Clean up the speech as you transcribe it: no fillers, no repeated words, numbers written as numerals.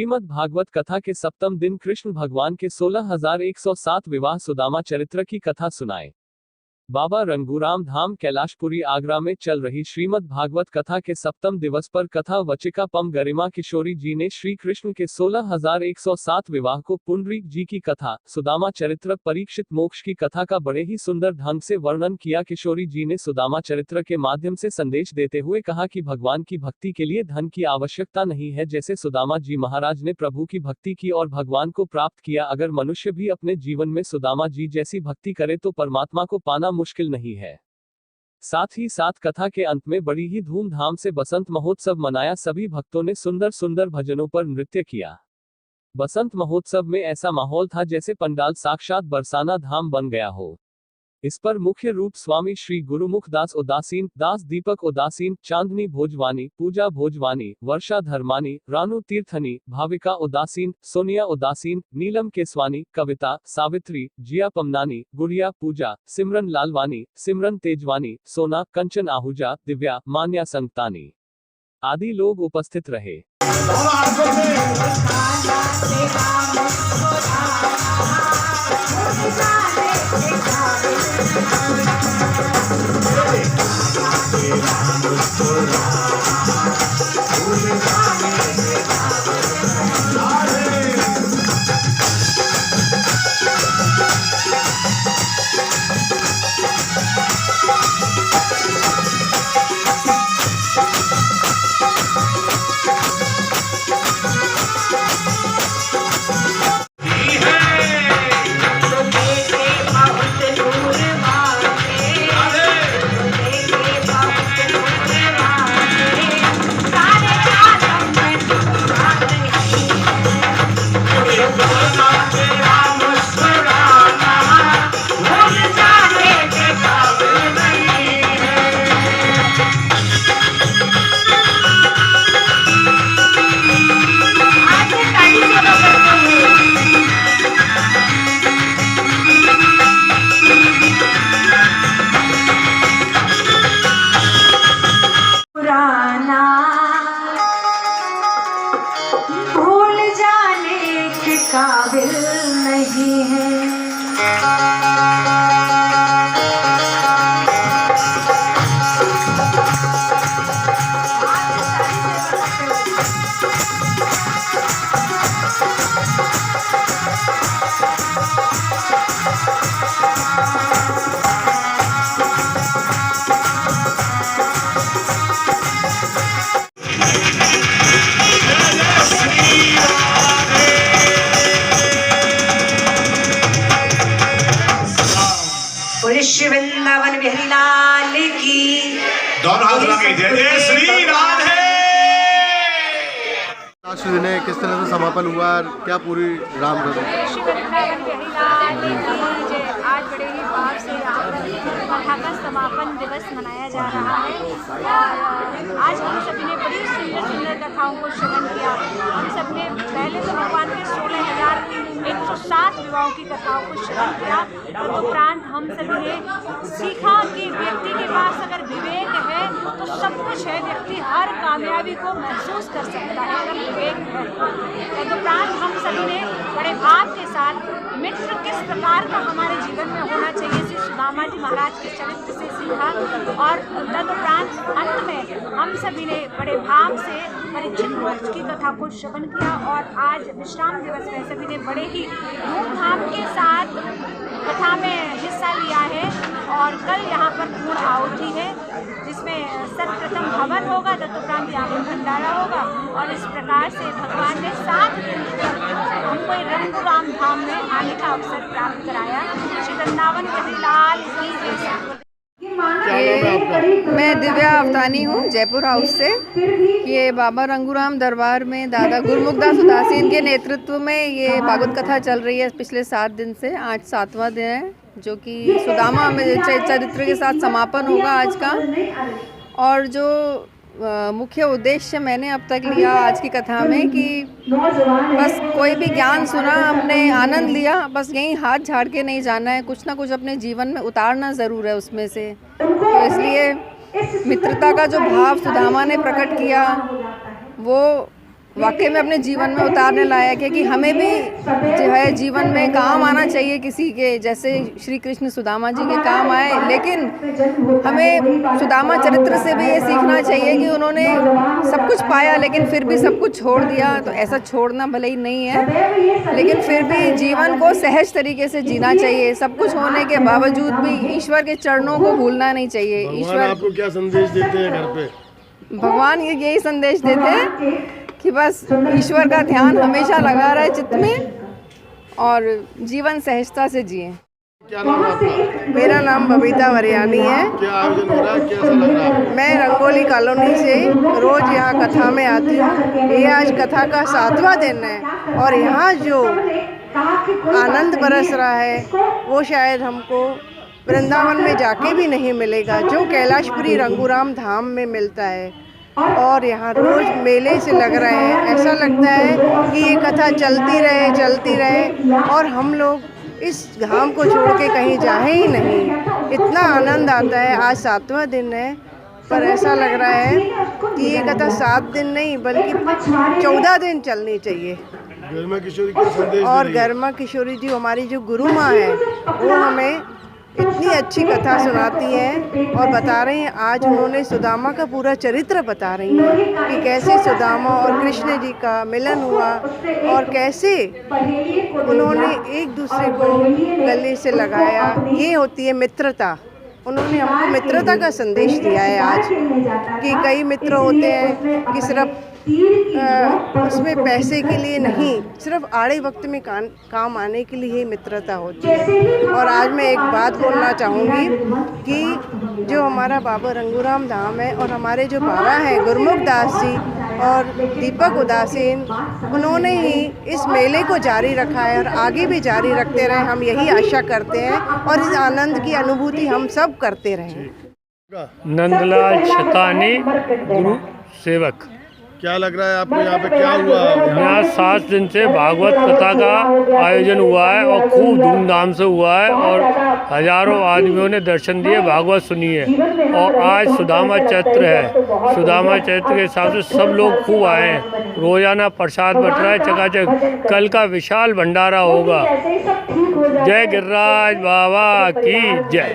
श्रीमद् भागवत कथा के सप्तम दिन कृष्ण भगवान के 16,107 विवाह सुदामा चरित्र की कथा सुनाए। बाबा रंगूराम धाम कैलाशपुरी आगरा में चल रही श्रीमद् भागवत कथा के सप्तम दिवस पर कथा वचिका पम गरिमा किशोरी जी ने श्री कृष्ण के 16,107 विवाह को पुंडरीक जी की कथा सुदामा चरित्र परीक्षित मोक्ष की कथा का बड़े ही सुंदर ढंग से वर्णन किया। किशोरी जी ने सुदामा चरित्र के माध्यम से संदेश देते हुए कहा कि भगवान की भक्ति के लिए धन की आवश्यकता नहीं है। जैसे सुदामा जी महाराज ने प्रभु की भक्ति की और भगवान को प्राप्त किया, अगर मनुष्य भी अपने जीवन में सुदामा जी जैसी भक्ति करे तो परमात्मा को पाना मुश्किल नहीं है। साथ ही साथ कथा के अंत में बड़ी ही धूमधाम से बसंत महोत्सव मनाया। सभी भक्तों ने सुंदर सुंदर भजनों पर नृत्य किया। बसंत महोत्सव में ऐसा माहौल था जैसे पंडाल साक्षात बरसाना धाम बन गया हो। इस पर मुख्य रूप स्वामी श्री गुरुमुख दास उदासीन, दास दीपक उदासीन, चांदनी भोजवानी, पूजा भोजवानी, वर्षा धर्मानी, रानू तीर्थनी, भाविका उदासीन, सोनिया उदासीन, नीलम केसवानी, कविता, सावित्री, जिया पमनानी, गुड़िया पूजा, सिमरन लालवानी, सिमरन तेजवानी, सोना, कंचन आहूजा, दिव्या, मान्या संगतानी आदि लोग उपस्थित रहे। भूल जाने के काबिल नहीं है। वृंदावन बिहारी लाल की दोनों हाथ लगे जय जय श्री राधे। आज ने किस तरह से समापन हुआ और क्या पूरी राम आज बड़े ही भाव से कथा का समापन दिवस मनाया जा रहा है और आज हम सभी ने बड़ी सुंदर सुंदर कथाओं को श्रवण किया। हम सब ने पहले तो भगवान के 16,107 विवाहों की कथाओं को श्रवण किया। उपरांत हम सभी ने सीखा कि व्यक्ति के पास अगर विवेक है तो सब कुछ है, व्यक्ति हर कामयाबी को महसूस कर सकता है अगर विवेक है। तदुपरांत हम सभी ने बड़े भाव के साथ मित्र किस प्रकार का हमारे जीवन में होना चाहिए श्री सुदामा जी महाराज के चरित्र से सीखा। और तदुपरांत अंत में हम सभी ने बड़े भाव से परीक्षित मोक्ष की कथा को श्रवण किया। और आज विश्राम दिवस में सभी ने बड़े ही धूमधाम के साथ कथा में हिस्सा लिया है। और कल यहाँ पर पूर्ण आहुति है जिसमें सर्वप्रथम हवन होगा, तदुपरांत यहाँ पर भंडारा होगा। और इस प्रकार से भगवान ने 7 दिन हमको रंगूराम धाम में आने का अवसर प्राप्त कराया। श्री वृंदावन बिहारी लाल की जय। मैं दिव्या अवतानी हूँ जयपुर हाउस से। ये बाबा रंगूराम दरबार में दादा गुरुमुख दास उदासीन के नेतृत्व में ये भागवत कथा चल रही है पिछले 7 दिन से। आज 7वां दिन है जो कि सुदामा में चरित्र के साथ समापन होगा आज का। और जो मुख्य उद्देश्य मैंने अब तक लिया आज की कथा में कि बस कोई भी ज्ञान सुना, हमने आनंद लिया, बस यहीं हाथ झाड़ के नहीं जाना है, कुछ ना कुछ अपने जीवन में उतारना ज़रूर है उसमें से। तो इसलिए मित्रता का जो भाव सुदामा ने प्रकट किया वो वाकई में अपने जीवन में उतारने लायक है कि हमें भी जो है जीवन में काम आना चाहिए किसी के, जैसे श्री कृष्ण सुदामा जी के काम आए। लेकिन हमें सुदामा चरित्र से भी ये सीखना चाहिए कि उन्होंने सब कुछ पाया लेकिन फिर भी सब कुछ छोड़ दिया। तो ऐसा छोड़ना भले ही नहीं है, लेकिन फिर भी जीवन को सहज तरीके से जीना चाहिए। सब कुछ होने के बावजूद भी ईश्वर के चरणों को भूलना नहीं चाहिए। भगवान ईश्वर आपको क्या संदेश देते हैं घर पे? भगवान यही संदेश देते हैं कि बस ईश्वर का ध्यान हमेशा लगा रहे चित्त में और जीवन सहजता से जिए। क्या नाम है आपका? मेरा नाम बबीता वरियानी है। क्या आयोजन हो रहा है, कैसा लग रहा है? मैं रंगोली कॉलोनी से रोज यहाँ कथा में आती हूँ। ये आज कथा का 7वां दिन है और यहाँ जो आनंद बरस रहा है वो शायद हमको वृंदावन में जाके भी नहीं मिलेगा, जो कैलाशपुरी रंगूराम धाम में मिलता है। और यहाँ रोज मेले से लग रहे हैं। ऐसा लगता है कि ये कथा चलती रहे और हम लोग इस धाम को छोड़ के कहीं जाए ही नहीं। इतना आनंद आता है। आज 7वां दिन है, पर ऐसा लग रहा है कि ये कथा 7 दिन नहीं बल्कि 14 दिन चलनी चाहिए। गर्मा किशोरी का संदेश और दे रही है। गर्मा किशोरी जी हमारी जो गुरु माँ है वो हमें इतनी अच्छी कथा सुनाती हैं और बता रही हैं। आज उन्होंने सुदामा का पूरा चरित्र बता रही हैं कि कैसे सुदामा और कृष्ण जी का मिलन हुआ और कैसे उन्होंने एक दूसरे को गले से लगाया। ये होती है मित्रता। उन्होंने हमको मित्रता का संदेश दिया है आज, कि कई मित्र होते हैं कि सिर्फ उसमें पैसे के लिए नहीं, सिर्फ आड़े वक्त में काम आने के लिए ही मित्रता होती है। और आज मैं एक बात बोलना चाहूँगी कि जो हमारा बाबा रंगूराम धाम है और हमारे जो बाबा हैं गुरमुख दास जी और दीपक उदासीन, उन्होंने ही इस मेले को जारी रखा है और आगे भी जारी रखते रहे, हम यही आशा करते हैं और इस आनंद की अनुभूति हम सब करते रहें। नंदलाल छतानी, गुरु सेवक। क्या लग रहा है आपको, यहाँ पे क्या हुआ? यहाँ 7 दिन से भागवत कथा का आयोजन हुआ है और खूब धूमधाम से हुआ है और हजारों आदमियों ने दर्शन दिए, भागवत सुनी है। और आज सुदामा चैत्र है। सुदामा चैत्र के हिसाब से सब लोग खूब आए हैं। रोजाना प्रसाद बट रहा है चकाचक। कल का विशाल भंडारा होगा। जय गिरिराज बाबा की जय।